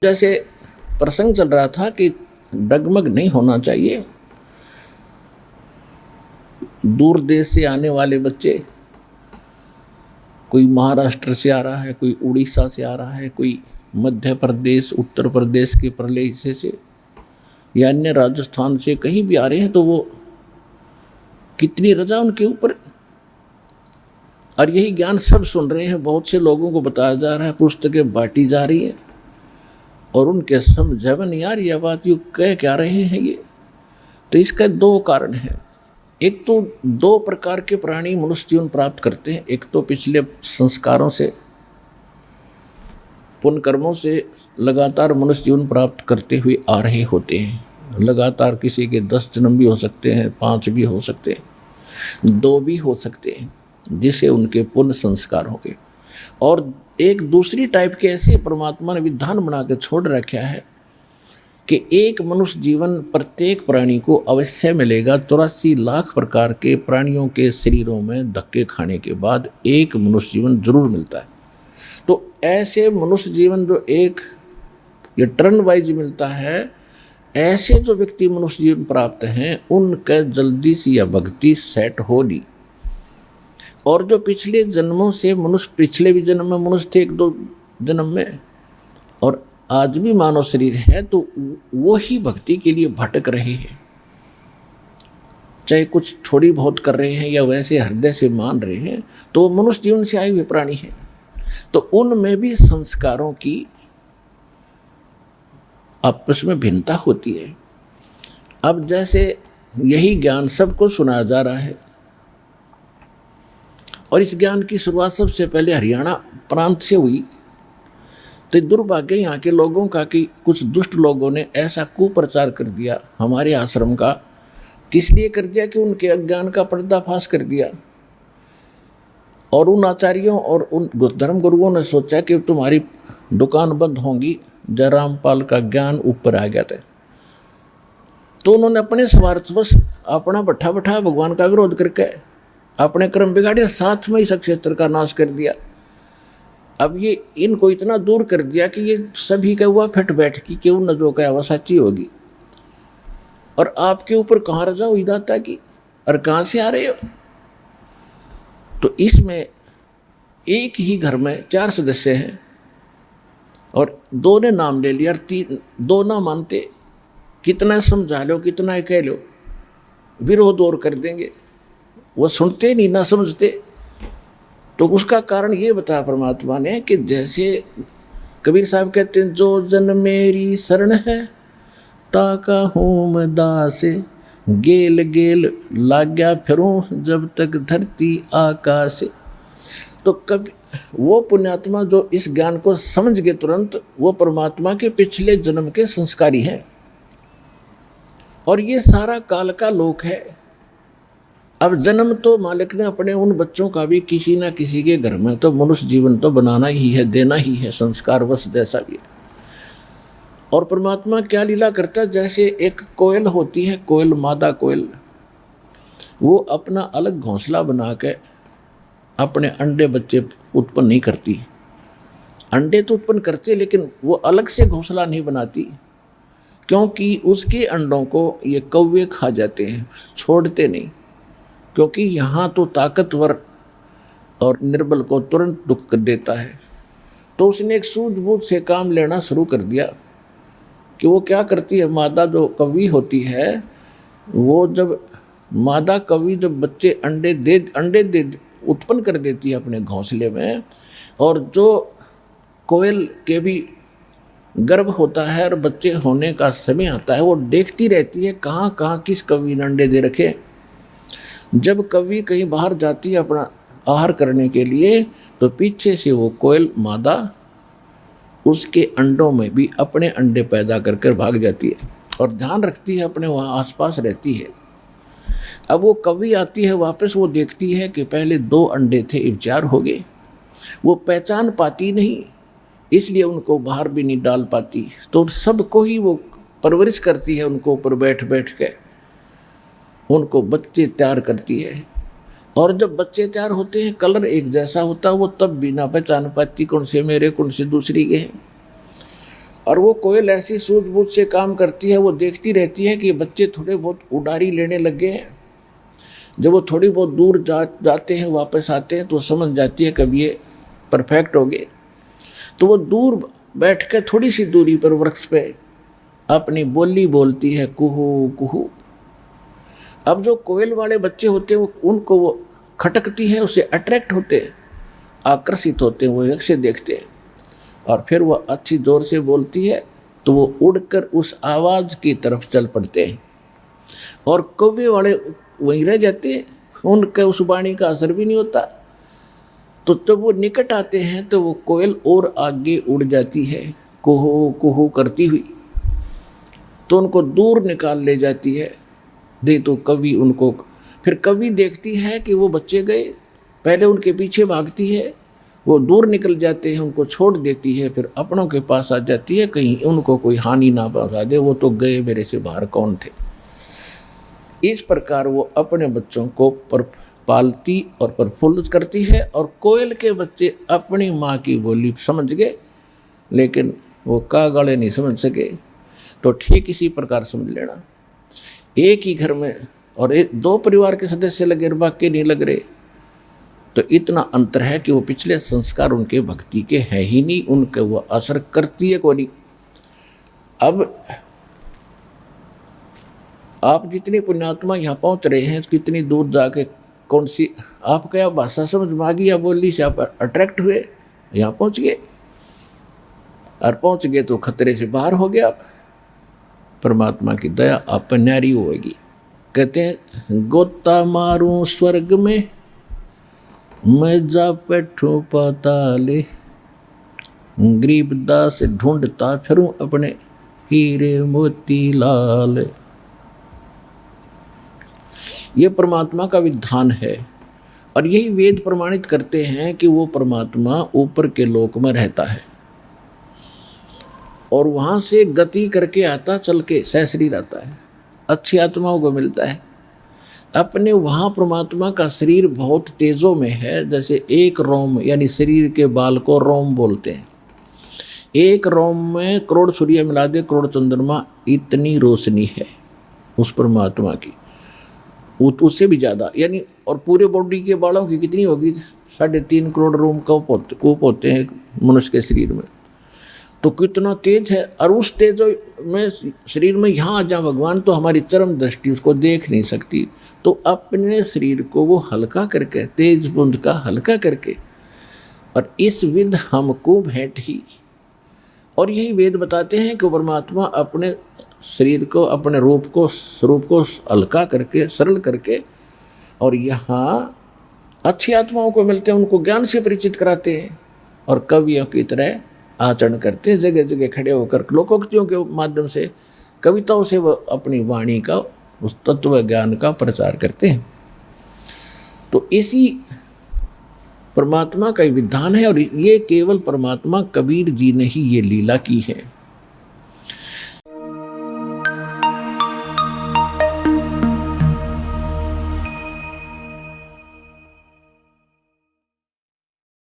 जैसे प्रसंग चल रहा था कि डगमग नहीं होना चाहिए। दूर देश से आने वाले बच्चे, कोई महाराष्ट्र से आ रहा है, कोई उड़ीसा से आ रहा है, कोई मध्य प्रदेश उत्तर प्रदेश के परले हिस्से से या अन्य राजस्थान से कहीं भी आ रहे हैं, तो वो कितनी रजा उनके ऊपर। और यही ज्ञान सब सुन रहे हैं, बहुत से लोगों को बताया जा रहा है, पुस्तकें बांटी जा रही हैं और उनके समझ में नहीं आ रही है बात, ये कह क्या रहे हैं ये। तो इसका दो कारण हैं। एक तो दो प्रकार के प्राणी मनुष्य जीवन प्राप्त करते हैं। एक तो पिछले संस्कारों से, पुण्य कर्मों से लगातार मनुष्य जीवन प्राप्त करते हुए आ रहे होते हैं। लगातार किसी के 10 जन्म भी हो सकते हैं, 5 भी हो सकते हैं, 2 भी हो सकते हैं, जिसे उनके पुण्य संस्कार होंगे। और एक दूसरी टाइप के ऐसे परमात्मा ने विधान बना के छोड़ रखा है कि एक मनुष्य जीवन प्रत्येक प्राणी को अवश्य मिलेगा। 84 लाख प्रकार के प्राणियों के शरीरों में धक्के खाने के बाद एक मनुष्य जीवन जरूर मिलता है। तो ऐसे मनुष्य जीवन जो एक ये टर्न वाइज मिलता है, ऐसे जो व्यक्ति मनुष्य जीवन प्राप्त हैं उनका जल्दी सी या भक्ति सेट होगी। और जो पिछले जन्मों से मनुष्य, पिछले भी जन्म में मनुष्य थे 1-2 जन्म में, और आज भी मानव शरीर है, तो वो ही भक्ति के लिए भटक रहे हैं। चाहे कुछ थोड़ी बहुत कर रहे हैं या वैसे हृदय से मान रहे हैं, तो वो मनुष्य जीवन से आए हुए प्राणी हैं। तो उनमें भी संस्कारों की आपस में भिन्नता होती है। अब जैसे यही ज्ञान सबको सुनाया जा रहा है, और इस ज्ञान की शुरुआत सबसे पहले हरियाणा प्रांत से हुई। तो दुर्भाग्य यहाँ के लोगों का कि कुछ दुष्ट लोगों ने ऐसा कुप्रचार कर दिया हमारे आश्रम का। किस लिए कर दिया कि उनके अज्ञान का पर्दाफाश कर दिया, और उन आचार्यों और उन धर्म गुरुओं ने सोचा कि तुम्हारी दुकान बंद होंगी। जयराम पाल का ज्ञान ऊपर आ गया था, तो उन्होंने अपने स्वार्थवश अपना बैठा बैठा भगवान का विरोध करके अपने कर्म बिगाड़े, साथ में इस क्षेत्र का नाश कर दिया। अब ये इनको इतना दूर कर दिया कि ये सभी का हुआ फिट बैठ की कि उन जो का वह सच्ची होगी। और आपके ऊपर कहाँ रजा हुई दाता की, और कहाँ से आ रहे हो। तो इसमें एक ही घर में 4 सदस्य हैं और 2 ने नाम ले लिया, 2 ना मानते। कितना समझा लो, कितना कह लो, विरोध और कर देंगे। वो सुनते नहीं, ना समझते। तो उसका कारण ये बताया परमात्मा ने कि जैसे कबीर साहब कहते हैं, जो जन मेरी शरण है ताका हूँ मैं दास, गेल गेल लाग्या फिरूं जब तक धरती आकाश। तो कभी वो पुण्यात्मा जो इस ज्ञान को समझ गए तुरंत, वो परमात्मा के पिछले जन्म के संस्कारी हैं। और ये सारा काल का लोक है। अब जन्म तो मालिक ने अपने उन बच्चों का भी किसी ना किसी के घर में तो मनुष्य जीवन तो बनाना ही है, देना ही है, संस्कार वश जैसा भी है। और परमात्मा क्या लीला करता है, जैसे एक कोयल होती है, कोयल, मादा कोयल, वो अपना अलग घोंसला बना के अपने अंडे बच्चे उत्पन्न नहीं करती। अंडे तो उत्पन्न करती, लेकिन वो अलग से घोंसला नहीं बनाती, क्योंकि उसके अंडों को ये कौवे खा जाते हैं, छोड़ते नहीं। क्योंकि यहाँ तो ताकतवर और निर्बल को तुरंत दुख कर देता है। तो उसने एक सूझबूझ से काम लेना शुरू कर दिया कि वो क्या करती है, मादा जो कौवी होती है, वो जब मादा कौवी जब बच्चे अंडे दे उत्पन्न कर देती है अपने घोंसले में, और जो कोयल के भी गर्भ होता है और बच्चे होने का समय आता है, वो देखती रहती है कहाँ कहाँ किस कौवी ने अंडे दे रखे। जब कौवी कहीं बाहर जाती है अपना आहार करने के लिए, तो पीछे से वो कोयल मादा उसके अंडों में भी अपने अंडे पैदा कर कर भाग जाती है और ध्यान रखती है, अपने वहाँ आसपास रहती है। अब वो कौवी आती है वापस, वो देखती है कि पहले 2 अंडे थे, अब 4 हो गए। वो पहचान पाती नहीं, इसलिए उनको बाहर भी नहीं डाल पाती। तो सबको ही वो परवरिश करती है, उनको ऊपर बैठ बैठ के उनको बच्चे तैयार करती है। और जब बच्चे तैयार होते हैं, कलर एक जैसा होता है, वो तब भी ना पहचान पाती कौन से मेरे, कौन से दूसरी के हैं। और वो कोयल ऐसी सूझबूझ से काम करती है, वो देखती रहती है कि ये बच्चे थोड़े बहुत उड़ारी लेने लग गए हैं। जब वो थोड़ी बहुत दूर जाते हैं, वापस आते हैं, तो समझ जाती है कभी ये परफेक्ट हो गए। तो वो दूर बैठ कर थोड़ी सी दूरी पर वृक्ष पे अपनी बोली बोलती है, कुहू कुहू। अब जो कोयल वाले बच्चे होते हैं वो उनको वो खटकती है, उससे अट्रैक्ट होते हैं, आकर्षित होते हैं, वो एक से देखते हैं, और फिर वो अच्छी जोर से बोलती है तो वो उड़कर उस आवाज़ की तरफ चल पड़ते हैं। और कौवे वाले वहीं रह जाते हैं, उनका उस वाणी का असर भी नहीं होता। तो जब वो निकट आते हैं तो वो कोयल और आगे उड़ जाती है, कुहू कुहू करती हुई, तो उनको दूर निकाल ले जाती है। दे तो कवि उनको, फिर कवि देखती है कि वो बच्चे गए, पहले उनके पीछे भागती है, वो दूर निकल जाते हैं, उनको छोड़ देती है, फिर अपनों के पास आ जाती है, कहीं उनको कोई हानि ना पहुंचा दे, वो तो गए, मेरे से बाहर कौन थे। इस प्रकार वो अपने बच्चों को पालती और प्रफुल्लित करती है। और कोयल के बच्चे अपनी माँ की बोली समझ गए, लेकिन वो कागड़े नहीं समझ सके। तो ठीक इसी प्रकार समझ लेना, एक ही घर में और दो परिवार के सदस्य लगे, बाकी नहीं लग रहे, तो इतना अंतर है कि वो पिछले संस्कार उनके भक्ति के हैं ही नहीं, उनके वो असर करती है कोई नहीं। अब आप जितनी पुण्यात्मा यहाँ पहुँच रहे हैं, कितनी दूर जाके कौन सी आप क्या भाषा समझ में आ गई या बोली से आप अट्रैक्ट हुए, यहाँ पहुँच गए, और पहुँच गए तो खतरे से बाहर हो गए आप। परमात्मा की दया आप पर न्यारी होगी। कहते हैं, गोता मारूं स्वर्ग में, मैं जा बैठूं पाताले, गरीबदास ढूंढता फिरूं अपने हीरे मोती लाल। ये परमात्मा का विधान है, और यही वेद प्रमाणित करते हैं कि वो परमात्मा ऊपर के लोक में रहता है, और वहाँ से गति करके आता, चल के सहशरीर आता है, अच्छी आत्माओं को मिलता है। अपने वहाँ परमात्मा का शरीर बहुत तेजों में है, जैसे एक रोम, यानी शरीर के बाल को रोम बोलते हैं। एक रोम में करोड़ सूर्य मिला दे, करोड़ चंद्रमा, इतनी रोशनी है उस परमात्मा की, उससे भी ज़्यादा, यानी और पूरे बॉडी के बालों की कितनी होगी, 3.5 करोड़ रोम कूप होते हैं मनुष्य के शरीर में, तो कितना तेज है। और उस तेज में शरीर में यहाँ आ जाए भगवान, तो हमारी चरम दृष्टि उसको देख नहीं सकती। तो अपने शरीर को वो हल्का करके, तेज बुंद का हल्का करके, और इस विध हमको भेंट ही। और यही वेद बताते हैं कि परमात्मा अपने शरीर को, अपने रूप को, स्वरूप को हल्का करके, सरल करके, और यहाँ अच्छी आत्माओं को मिलते हैं, उनको ज्ञान से परिचित कराते हैं, और कवियों की तरह आचरण करते हैं, जगह जगह खड़े होकर लोकोक्तियों के माध्यम से, कविताओं से वो अपनी वाणी का, उस तत्व ज्ञान का प्रचार करते हैं। तो इसी परमात्मा का विधान है, और ये केवल परमात्मा कबीर जी ने ही ये लीला की है।